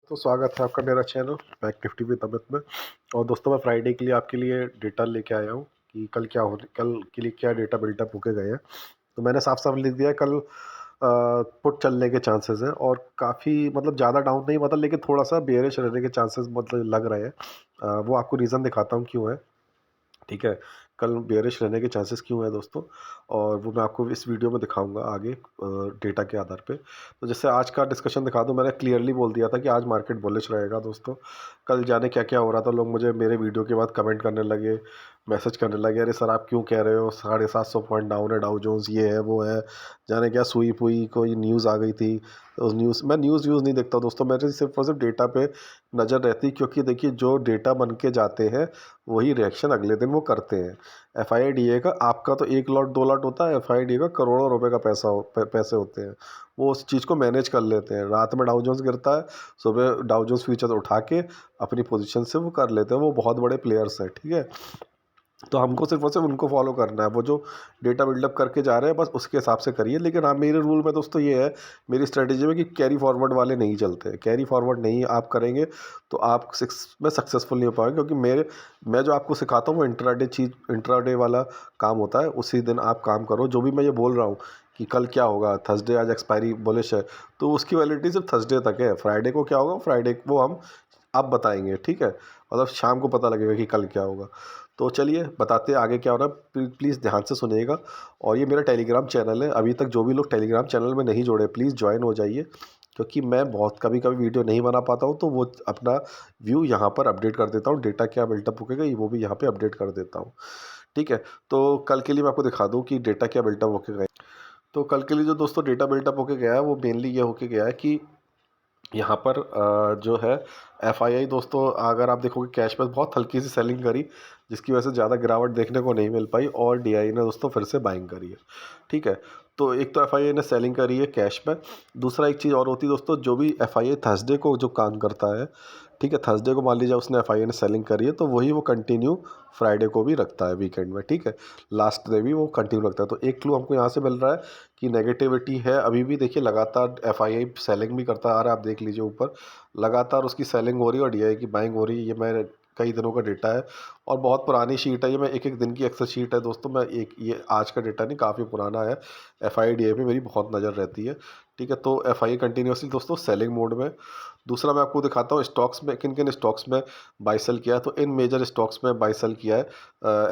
तो स्वागत है आपका मेरा channel back Nifty with Amit में। और दोस्तों मैं फ्राइडे के लिए आपके लिए डेटा लेके आया हूँ कि कल के लिए क्या डेटा बिल्डअप होके गए हैं। तो मैंने साफ साफ लिख दिया है कल पुट चलने के चांसेस हैं और काफ़ी मतलब ज़्यादा डाउन नहीं मतलब लेकिन थोड़ा सा बेयरिश रहने के चांसेस मतलब लग रहे हैं। वो आपको रीज़न दिखाता हूँ क्यों है। ठीक है, कल बेयरिश रहने के चांसेस क्यों है दोस्तों, और वो मैं आपको इस वीडियो में दिखाऊंगा आगे डेटा के आधार पे। तो जैसे आज का डिस्कशन दिखा दूं, मैंने क्लियरली बोल दिया था कि आज मार्केट बुलिश रहेगा दोस्तों। कल जाने क्या क्या हो रहा था, लोग मुझे मेरे वीडियो के बाद कमेंट करने लगे, मैसेज करने लगे, अरे सर आप क्यों कह रहे हो 750 पॉइंट डाउन है डाउ जोन्स, ये है वो है, जाने क्या सुई पुई कोई न्यूज़ आ गई थी। उस न्यूज़ मैं न्यूज़ व्यूज़ नहीं देखता दोस्तों, मेरे सिर्फ और सिर्फ डेटा पे नज़र रहती, क्योंकि देखिए जो डेटा बन के जाते हैं वही रिएक्शन अगले दिन वो करते हैं। एफआईडीए का आपका तो 1 लॉट 2 लॉट होता है, एफआईडीए का करोड़ों रुपए का पैसे होते हैं। वो उस चीज़ को मैनेज कर लेते हैं। रात में डाउ जोन्स गिरता है, सुबह डाउ जोन्स फ्यूचर उठा के अपनी पोजीशन से वो कर लेते हैं। वो बहुत बड़े प्लेयर्स हैं, ठीक है। तो हमको सिर्फ और सिर्फ उनको फॉलो करना है, वो जो डेटा बिल्डअप करके जा रहे हैं बस उसके हिसाब से करिए। लेकिन हाँ, मेरे रूल में दोस्तों ये है, मेरी स्ट्रेटेजी में, कि कैरी फॉरवर्ड वाले नहीं चलते। कैरी फॉरवर्ड नहीं आप करेंगे तो आप सिक्स में सक्सेसफुल नहीं हो पाएंगे, क्योंकि मैं जो आपको सिखाता हूँ वो इंट्राडे वाला काम होता है। उसी दिन आप काम करो। जो भी मैं ये बोल रहा हूँ कि कल क्या होगा, थर्सडे आज एक्सपायरी बुलिश है, तो उसकी वैलिडिटी सिर्फ थर्सडे तक है। फ्राइडे को क्या होगा, फ्राइडे को हम आप बताएंगे, ठीक है। मतलब शाम को पता लगेगा कि कल क्या होगा। तो चलिए बताते हैं आगे क्या हो रहा है। प्लीज़ ध्यान से सुनिएगा। और ये मेरा टेलीग्राम चैनल है, अभी तक जो भी लोग टेलीग्राम चैनल में नहीं जुड़े प्लीज़ ज्वाइन हो जाइए, क्योंकि मैं बहुत कभी कभी वीडियो नहीं बना पाता हूँ, तो वो अपना व्यू यहाँ पर अपडेट कर देता हूँ। डेटा क्या बिल्टअप होगा वो भी यहाँ पे अपडेट कर देता हूँ, ठीक है। तो कल के लिए मैं आपको दिखा दूँ कि डेटा क्या बिल्टअप होके गया। तो कल के लिए जो दोस्तों डेटा बिल्टअप होके गया है वो मेनली ये होके गया है कि यहाँ पर जो है एफआईआई दोस्तों, अगर आप देखोगे कैश में बहुत हल्की सी सेलिंग करी, जिसकी वजह से ज़्यादा गिरावट देखने को नहीं मिल पाई, और डीआई ने दोस्तों फिर से बाइंग करी है, ठीक है। तो एक तो एफआईआई ने सेलिंग करी है कैश में। दूसरा एक चीज़ और होती है दोस्तों, जो भी एफआईआई थर्सडे को जो काम करता है, ठीक है, थर्सडे को मान लीजिए उसने एफआईआई ने सेलिंग करी है, तो वही वो कंटिन्यू फ्राइडे को भी रखता है वीकेंड में, ठीक है। लास्ट डे भी वो कंटिन्यू रखता है। तो एक क्लू हमको यहाँ से मिल रहा है कि नेगेटिविटी है अभी भी। देखिए लगातार एफआईआई सेलिंग भी करता आ रहा है, आप देख लीजिए ऊपर लगातार उसकी सेलिंग हो रही है और डीआई की बाइंग हो रही है। ये मैं कई दिनों का डेटा है और बहुत पुरानी शीट है ये। मैं एक एक दिन की एक्सेल शीट है दोस्तों, मैं एक ये आज का डेटा नहीं, काफ़ी पुराना है। एफआईआई डीआई पे मेरी बहुत नज़र रहती है, ठीक है। तो एफआईआई कंटिन्यूसली दोस्तों सेलिंग मोड में। दूसरा मैं आपको दिखाता हूँ स्टॉक्स में किन किन स्टॉक्स में बाई सेल किया है। तो इन मेजर स्टॉक्स में बाई सेल किया है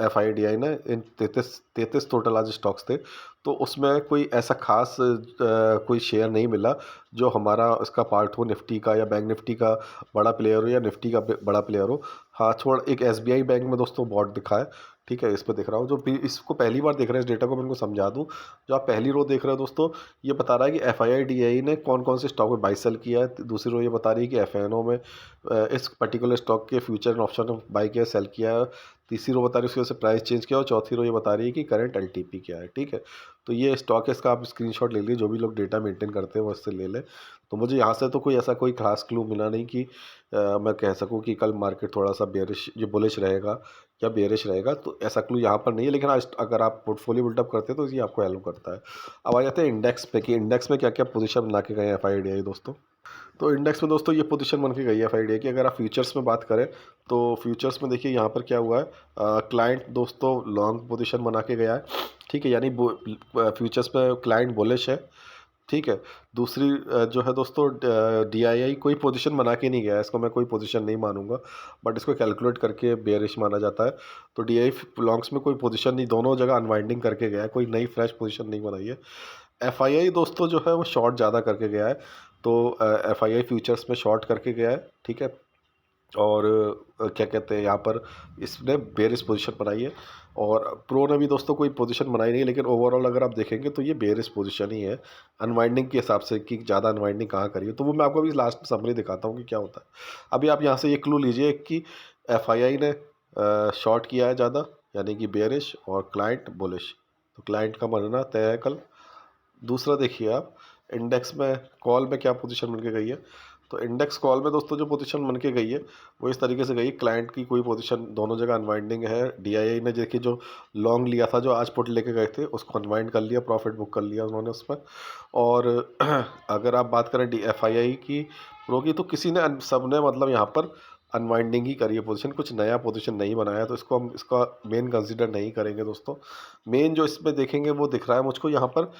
एफआईआई डीआई ने। इन 33 टोटल आज स्टॉक्स थे, तो उसमें कोई ऐसा खास कोई शेयर नहीं मिला जो हमारा इसका पार्ट हो, निफ्टी का या बैंक निफ्टी का बड़ा प्लेयर हो या निफ्टी का बड़ा प्लेयर हो। हाँ, थोड़ा एक एसबीआई बैंक में दोस्तों बॉट दिखा है, ठीक है। इस पर दिख रहा हूँ, जो इसको पहली बार देख रहे हैं इस डेटा को मैं इनको समझा दूँ। जो आप पहली रो देख रहे हो दोस्तों, ये बता रहा है कि एफआईआई डीआई ने कौन कौन से स्टॉक में बाई सेल किया है। दूसरी रो ये बता रही है कि एफएनओ में इस पर्टिकुलर स्टॉक के फ्यूचर एंड ऑप्शन बाई किया, सेल किया है। तीसरी रो बता रही है उसकी वजह से प्राइस चेंज किया, और चौथी रो ये बता रही है कि करंट एलटीपी क्या है, ठीक है। तो ये स्टॉक है, इसका आप स्क्रीनशॉट ले लीजिए, जो भी लोग डेटा मेंटेन करते हैं वो इससे ले लें। तो मुझे यहाँ से तो कोई ऐसा कोई खास क्लू मिला नहीं कि मैं कह सकूँ कि कल मार्केट थोड़ा सा बेयरिश ये बुलिश रहेगा या बेयरिश रहेगा। तो ऐसा क्लू यहाँ पर नहीं है, लेकिन आज अगर आप पोर्टफोलियो बिल्डअप करते हैं तो ये आपको हेल्प करता है। अब आ जाते हैं इंडेक्स पे कि इंडेक्स में क्या क्या पोजीशन बना के गए हैं एफआईडीआई दोस्तों। तो इंडेक्स में दोस्तों ये पोजीशन बन के गई है एफआईडीआई की। अगर आप फ्यूचर्स में बात करें तो फ्यूचर्स में देखिए यहाँ पर क्या हुआ है, क्लाइंट दोस्तों लॉन्ग पोजीशन बना के गया है, ठीक है। यानी फ्यूचर्स पे क्लाइंट बुलिश है, ठीक है। दूसरी जो है दोस्तों डीआईआई कोई पोजीशन बना के नहीं गया है, इसको मैं कोई पोजीशन नहीं मानूंगा, बट इसको कैलकुलेट करके बेयरिश माना जाता है। तो डीआई लॉन्ग्स में कोई पोजीशन नहीं, दोनों जगह अनवाइंडिंग करके गया है, कोई नई फ्रेश पोजीशन नहीं बनाई है। एफआईआई दोस्तों जो है वो शॉर्ट ज़्यादा करके गया है, तो एफआईआई फ्यूचर्स में शॉर्ट करके गया है, ठीक है। और क्या कहते हैं यहाँ पर इसने बेयरिश पोजीशन बनाई है, और प्रो ने भी दोस्तों कोई पोजीशन बनाई नहीं है। लेकिन ओवरऑल अगर आप देखेंगे तो ये बेयरिश पोजीशन ही है अनवाइंडिंग के हिसाब से, कि ज़्यादा अनवाइंडिंग कहाँ करी है। तो वो मैं आपको अभी लास्ट में समरी दिखाता हूँ कि क्या होता है। अभी आप यहाँ से ये क्लू लीजिए कि एफआईआई ने शॉर्ट किया है ज़्यादा, यानी कि बेयरिश, और क्लाइंट बुलिश। तो क्लाइंट का मरना तय है कल। दूसरा देखिए आप इंडेक्स में कॉल में क्या पोजीशन बन के गई है। तो इंडेक्स कॉल में दोस्तों जो पोजीशन बन के गई है वो इस तरीके से गई, क्लाइंट की कोई पोजीशन दोनों जगह अनवाइंडिंग है। डीआईआई ने देखिए जो लॉन्ग लिया था, जो आज पुट लेके गए थे, उसको अनवाइंड कर लिया, प्रॉफिट बुक कर लिया उन्होंने उस पर। और अगर आप बात करें डी एफ आई आई की प्रो की, तो किसी ने सब ने मतलब यहाँ पर अनवाइंडिंग ही करी है पोजीशन, कुछ नया पोजीशन नहीं बनाया, तो इसको हम इसका मेन कंसीडर नहीं करेंगे दोस्तों। मेन जो इसमें देखेंगे वो दिख रहा है मुझको यहाँ पर,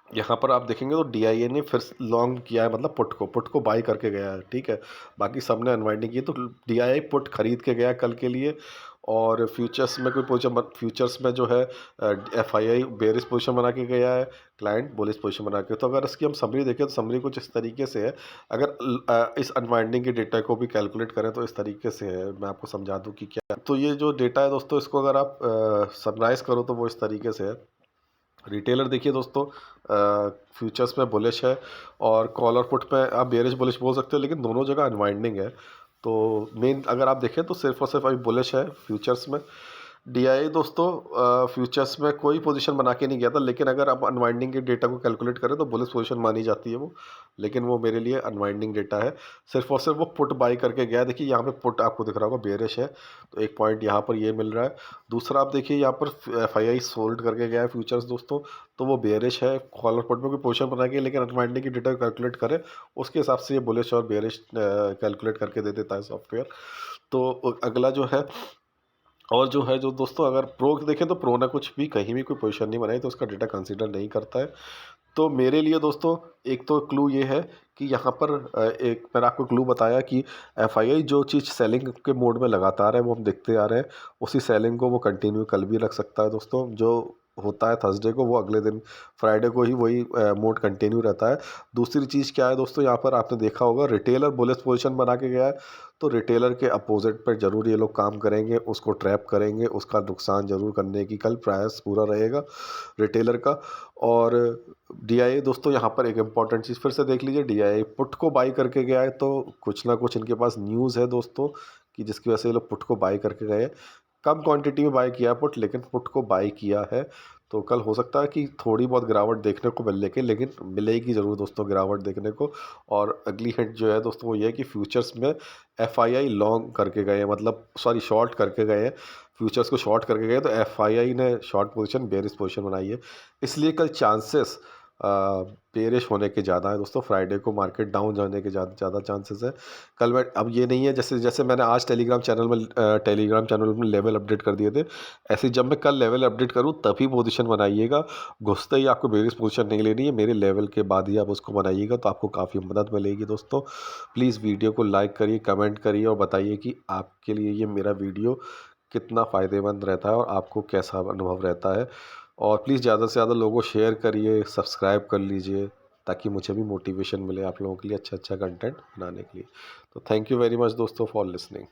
यहाँ पर आप देखेंगे तो डीआईए ने फिर लॉन्ग किया है, मतलब पुट को बाई करके गया है, ठीक है। बाकी सबने अनवाइंडिंग की, तो डीआईआई पुट खरीद के गया कल के लिए। और फ्यूचर्स में कोई पोजीशन, फ्यूचर्स में जो है एफआईआई बेरिश पोजीशन बना के गया है, क्लाइंट बुलिश पोजीशन बना के। तो अगर इसकी हम समरी देखें तो समरी कुछ इस तरीके से है। अगर इस अनवाइंडिंग के डेटा को भी कैलकुलेट करें तो इस तरीके से है, मैं आपको समझा दूं कि क्या। तो ये जो डेटा है दोस्तों, इसको अगर आप समराइज करो तो वो इस तरीके से है। रिटेलर देखिए दोस्तों, फ्यूचर्स में बुलिश है और कॉल और पुट पे आप बेरिश बुलिश बोल सकते हो, लेकिन दोनों जगह अनवाइंडिंग है। तो मेन अगर आप देखें तो सिर्फ और सिर्फ अभी बुलिश है फ्यूचर्स में। डीआईआई दोस्तों फ्यूचर्स में कोई पोजीशन बना के नहीं गया था, लेकिन अगर आप अनवाइंडिंग के डेटा को कैलकुलेट करें तो बुलिश पोजीशन मानी जाती है वो, लेकिन वो मेरे लिए अनवाइंडिंग डेटा है। सिर्फ और सिर्फ वो पुट बाई करके गया। देखिए यहाँ पे पुट आपको दिख रहा होगा बेरिश है, तो एक पॉइंट यहाँ पर ये मिल रहा है। दूसरा आप देखिए यहाँ पर एफआईआई सोल्ड करके गया है फ्यूचर्स दोस्तों, तो वो बेरिश है। कॉल और पुट में कोई पोजीशन बना के, लेकिन अनवाइंडिंग की डेटा को कैलकुलेट करें उसके हिसाब से ये बुलिश और बेरिश कैलकुलेट करके दे देता है सॉफ्टवेयर। तो अगला जो है, और जो है जो दोस्तों, अगर प्रो देखें तो प्रो ने कुछ भी कहीं भी कोई पोजीशन नहीं बनाई, तो उसका डेटा कंसीडर नहीं करता है। तो मेरे लिए दोस्तों एक तो क्लू ये है कि यहाँ पर एक मैंने आपको क्लू बताया कि एफआईआई जो चीज़ सेलिंग के मोड में लगातार है वो हम देखते आ रहे हैं, उसी सेलिंग को वो कंटिन्यू कल भी रख सकता है दोस्तों। जो होता है थर्सडे को, वो अगले दिन फ्राइडे को ही वही मोड कंटिन्यू रहता है। दूसरी चीज़ क्या है दोस्तों, यहाँ पर आपने देखा होगा रिटेलर बुलिश पोजीशन बना के गया है, तो रिटेलर के अपोजिट पर जरूर ये लोग काम करेंगे, उसको ट्रैप करेंगे, उसका नुकसान जरूर करने की कल प्रयास पूरा रहेगा रिटेलर का। और डीआईए दोस्तों यहाँ पर एक इम्पॉर्टेंट चीज़ फिर से देख लीजिए, डीआईए पुट को बाई करके गया है, तो कुछ ना कुछ इनके पास न्यूज़ है दोस्तों कि जिसकी वजह से ये लोग पुट को बाई करके गए। कम क्वांटिटी में बाई किया पुट, लेकिन पुट को बाई किया है। तो कल हो सकता है कि थोड़ी बहुत गिरावट देखने को मिल लेके, लेकिन मिलेगी ज़रूर दोस्तों गिरावट देखने को। और अगली हिंट जो है दोस्तों वो ये है कि फ्यूचर्स में एफआईआई लॉन्ग करके गए हैं, मतलब सॉरी शॉर्ट करके गए हैं, फ्यूचर्स को शॉर्ट करके गए, तो एफआईआई ने शॉर्ट पोजीशन बेरिश पोजीशन बनाई है। इसलिए कल चांसेस बेरिश होने के ज़्यादा है दोस्तों। फ्राइडे को मार्केट डाउन जाने के ज़्यादा चांसेस है कल। मैं अब ये नहीं है जैसे जैसे मैंने आज टेलीग्राम चैनल में लेवल अपडेट कर दिए थे, ऐसे जब मैं कल लेवल अपडेट करूँ तभी पोजीशन बनाइएगा। घुसते ही आपको बेरिश पोजीशन नहीं लेनी है, मेरे लेवल के बाद ही आप उसको बनाइएगा, तो आपको काफ़ी मदद मिलेगी दोस्तों। प्लीज़ वीडियो को लाइक करिए, कमेंट करिए और बताइए कि आपके लिए ये मेरा वीडियो कितना फ़ायदेमंद रहता है और आपको कैसा अनुभव रहता है। और प्लीज़ ज़्यादा से ज़्यादा लोगों को शेयर करिए, सब्सक्राइब कर लीजिए, ताकि मुझे भी मोटिवेशन मिले आप लोगों के लिए अच्छा अच्छा कंटेंट बनाने के लिए। तो थैंक यू वेरी मच दोस्तों फॉर लिसनिंग।